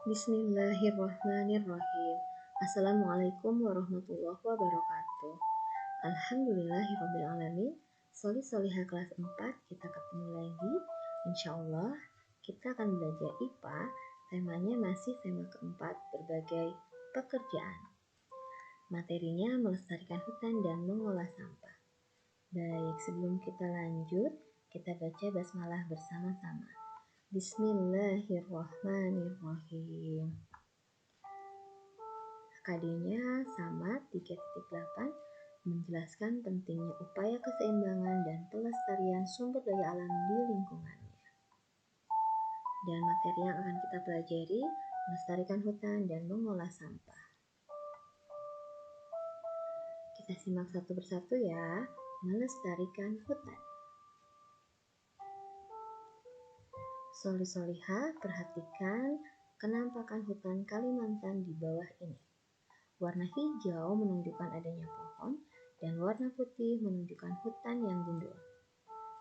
Bismillahirrahmanirrahim. Assalamualaikum warahmatullahi wabarakatuh. Alhamdulillahirrabbilalamin. Solihah kelas 4, kita ketemu lagi. Insya Allah kita akan belajar IPA. Temanya masih tema keempat, berbagai pekerjaan. Materinya melestarikan hutan dan mengolah sampah. Baik, sebelum kita lanjut, kita baca basmalah bersama-sama. Bismillahirrahmanirrahim. KD-nya sama 3.8, menjelaskan pentingnya upaya keseimbangan dan pelestarian sumber daya alam di lingkungannya. Dan materi yang akan kita pelajari, melestarikan hutan dan mengolah sampah. Kita simak satu persatu ya. Melestarikan hutan. Solihah, perhatikan kenampakan hutan Kalimantan di bawah ini. Warna hijau menunjukkan adanya pohon dan warna putih menunjukkan hutan yang gundul.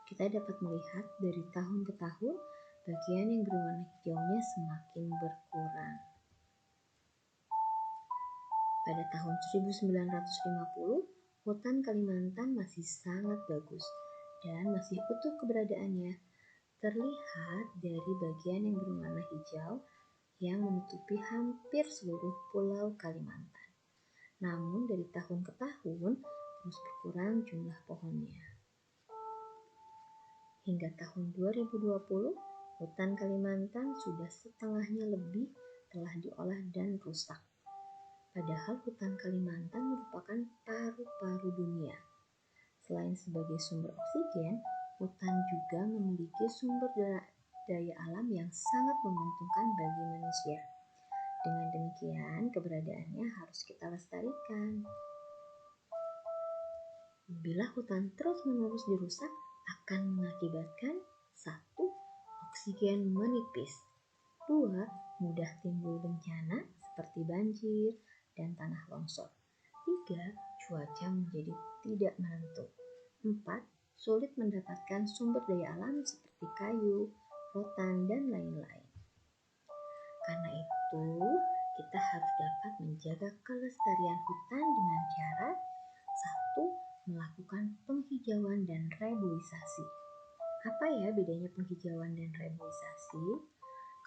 Kita dapat melihat dari tahun ke tahun bagian yang berwarna hijaunya semakin berkurang. Pada tahun 1950, hutan Kalimantan masih sangat bagus dan masih utuh keberadaannya. Terlihat dari bagian yang berwarna hijau yang menutupi hampir seluruh pulau Kalimantan. Namun dari tahun ke tahun terus berkurang jumlah pohonnya. Hingga tahun 2020, hutan Kalimantan sudah setengahnya lebih telah diolah dan rusak. Padahal hutan Kalimantan merupakan paru-paru dunia. Selain sebagai sumber oksigen, hutan juga memiliki sumber daya alam yang sangat menguntungkan bagi manusia. Dengan demikian, keberadaannya harus kita lestarikan. Bila hutan terus-menerus dirusak, akan mengakibatkan 1. Oksigen menipis. 2. Mudah timbul bencana seperti banjir dan tanah longsor. 3. Cuaca menjadi tidak menentu. 4. Sulit mendapatkan sumber daya alam seperti kayu, rotan, dan lain-lain. Karena itu, kita harus dapat menjaga kelestarian hutan dengan cara 1. Melakukan penghijauan dan reboisasi. Apa ya bedanya penghijauan dan reboisasi?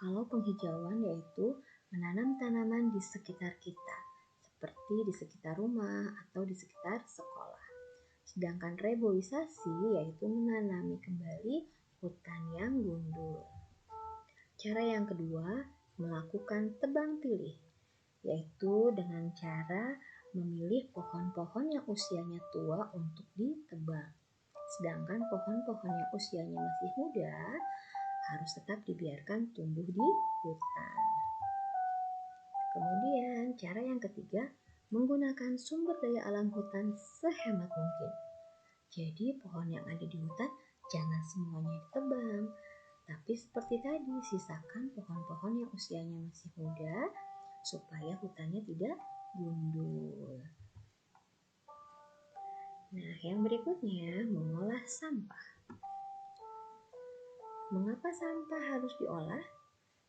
Kalau penghijauan yaitu menanam tanaman di sekitar kita, seperti di sekitar rumah atau di sekitar sekolah. Sedangkan reboisasi yaitu menanami kembali hutan yang gundul. Cara yang kedua, melakukan tebang pilih, yaitu dengan cara memilih pohon-pohon yang usianya tua untuk ditebang. Sedangkan pohon-pohon yang usianya masih muda harus tetap dibiarkan tumbuh di hutan. Kemudian cara yang ketiga, menggunakan sumber daya alam hutan sehemat mungkin. Jadi pohon yang ada di hutan jangan semuanya ditebang, tapi seperti tadi sisakan pohon-pohon yang usianya masih muda supaya hutannya tidak gundul. Nah, yang berikutnya mengolah sampah. Mengapa sampah harus diolah?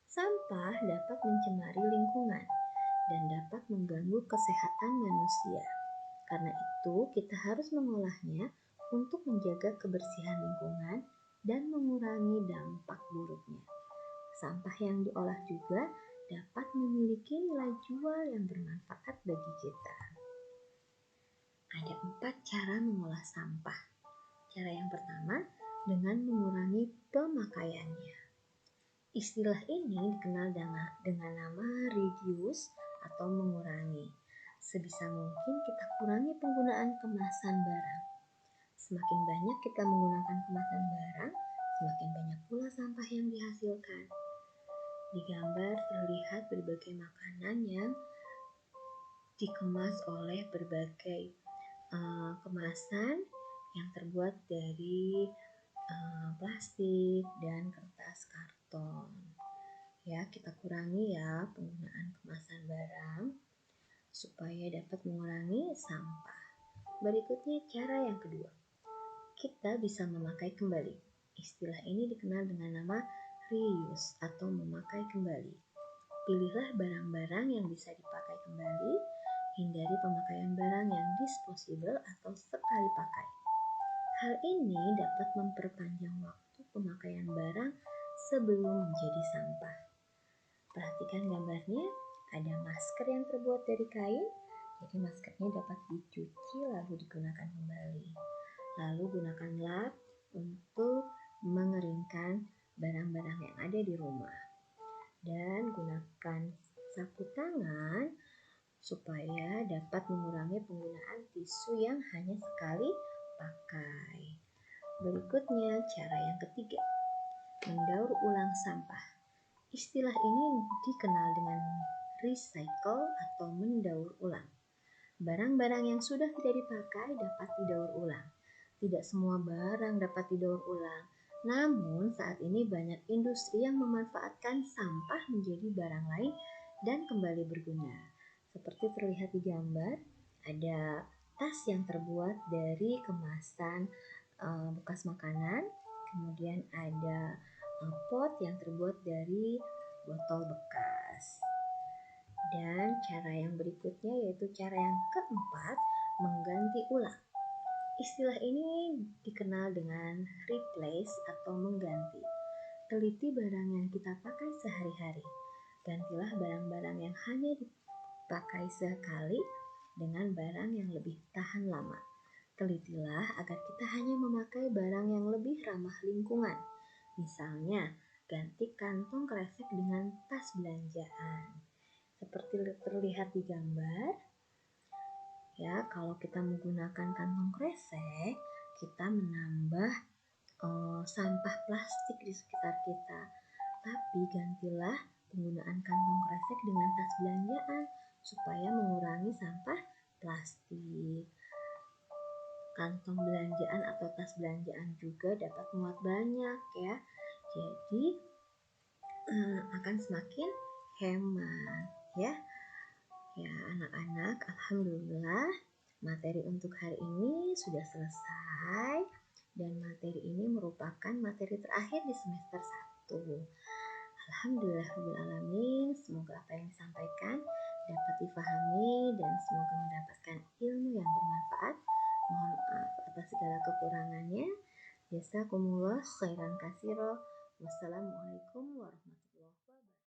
Sampah dapat mencemari lingkungan dan dapat mengganggu kesehatan manusia. Karena itu, kita harus mengolahnya untuk menjaga kebersihan lingkungan dan mengurangi dampak buruknya. Sampah yang diolah juga dapat memiliki nilai jual yang bermanfaat bagi kita. Ada 4 cara mengolah sampah. Cara yang pertama, dengan mengurangi pemakaiannya. Istilah ini dikenal dengan nama reduce atau mengurangi. Sebisa mungkin kita kurangi penggunaan kemasan barang. Semakin banyak kita menggunakan kemasan barang, semakin banyak pula sampah yang dihasilkan. Di gambar terlihat berbagai makanan yang dikemas oleh berbagai kemasan yang terbuat dari plastik dan kertas karton. Ya, kita kurangi ya penggunaan kemasan barang supaya dapat mengurangi sampah. Berikutnya cara yang kedua. Kita bisa memakai kembali. Istilah ini dikenal dengan nama reuse atau memakai kembali. Pilihlah barang-barang yang bisa dipakai kembali, hindari pemakaian barang yang disposable atau sekali pakai. Hal ini dapat memperpanjang waktu pemakaian barang sebelum menjadi sampah. Perhatikan gambarnya, ada masker yang terbuat dari kain, jadi maskernya dapat dicuci lalu digunakan kembali. Lalu gunakan lap untuk mengeringkan barang-barang yang ada di rumah. Dan gunakan sapu tangan supaya dapat mengurangi penggunaan tisu yang hanya sekali pakai. Berikutnya, cara yang ketiga, mendaur ulang sampah. Istilah ini dikenal dengan recycle atau mendaur ulang. Barang-barang yang sudah tidak dipakai dapat didaur ulang. Tidak semua barang dapat didaur ulang. Namun saat ini banyak industri yang memanfaatkan sampah menjadi barang lain dan kembali berguna. Seperti terlihat di gambar, ada tas yang terbuat dari kemasan bekas makanan, kemudian ada pot yang terbuat dari botol bekas. Dan cara yang berikutnya yaitu cara yang keempat, mengganti ulang. Istilah ini dikenal dengan replace atau mengganti. Teliti barang yang kita pakai sehari-hari. Gantilah barang-barang yang hanya dipakai sekali dengan barang yang lebih tahan lama. Telitilah agar kita hanya memakai barang yang lebih ramah lingkungan. Misalnya, ganti kantong kresek dengan tas belanjaan. Seperti terlihat di gambar, ya, kalau kita menggunakan kantong kresek, kita menambah sampah plastik di sekitar kita. Tapi gantilah penggunaan kantong kresek dengan tas belanjaan supaya mengurangi sampah plastik. Kantong belanjaan atau tas belanjaan juga dapat muat banyak ya. Jadi akan semakin hemat ya. Ya anak-anak, alhamdulillah materi untuk hari ini sudah selesai dan materi ini merupakan materi terakhir di semester 1. Alhamdulillahirrahmanirrahim, semoga apa yang disampaikan dapat difahami dan semoga mendapatkan ilmu yang bermanfaat. Mohon maaf atas segala kekurangannya. Jazakumullah khairan katsira. Wassalamualaikum warahmatullahi wabarakatuh.